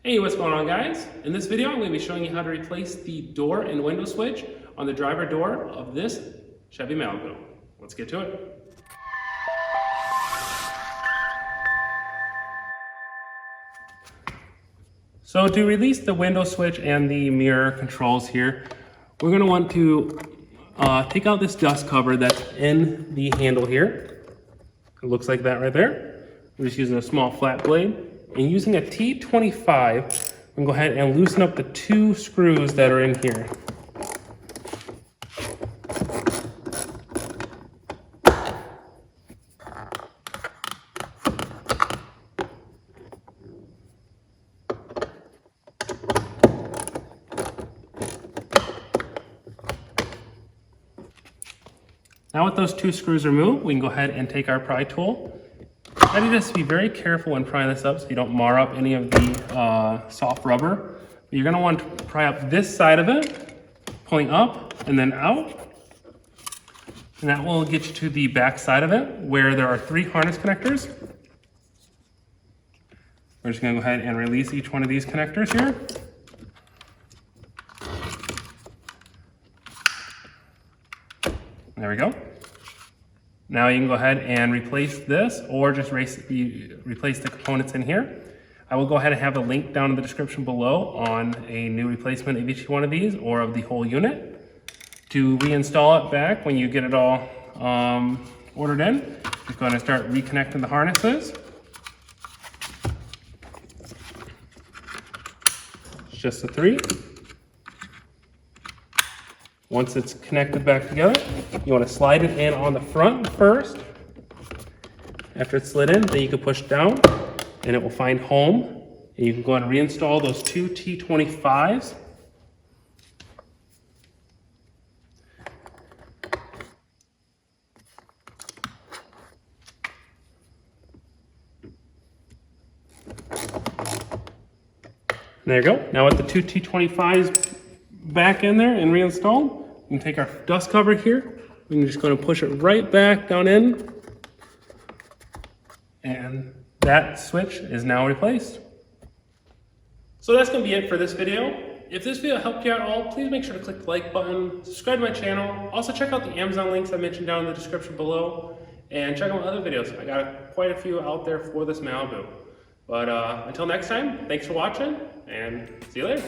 Hey, what's going on, guys? In this video, I'm going to be showing you how to replace the door and window switch on the driver door of this Chevy Malibu. Let's get to it. So to release the window switch and the mirror controls here, we're going to want to take out this dust cover that's in the handle here. It looks like that right there. We're just using a small flat blade. And using a T25, we can go ahead and loosen up the two screws that are in here. Now with those two screws removed, we can go ahead and take our pry tool. I need us to be very careful when prying this up so you don't mar up any of the soft rubber. But you're going to want to pry up this side of it, pulling up and then out. And that will get you to the back side of it where there are 3 harness connectors. We're just going to go ahead and release each one of these connectors here. There we go. Now you can go ahead and replace this or just replace the components in here. I will go ahead and have a link down in the description below on a new replacement of each one of these or of the whole unit. To reinstall it back when you get it all ordered in, just go ahead and start reconnecting the harnesses. It's just the 3. Once it's connected back together, you want to slide it in on the front first. After it's slid in, then you can push down and it will find home. And you can go ahead and reinstall those 2 T25s. There you go. Now with the 2 T25s back in there and reinstalled, we can take our dust cover here. We can just go and push it right back down in. And that switch is now replaced. So that's going to be it for this video. If this video helped you out at all, please make sure to click the like button, subscribe to my channel. Also check out the Amazon links I mentioned down in the description below. And check out my other videos. I got quite a few out there for this Malibu. But until next time, thanks for watching and see you later.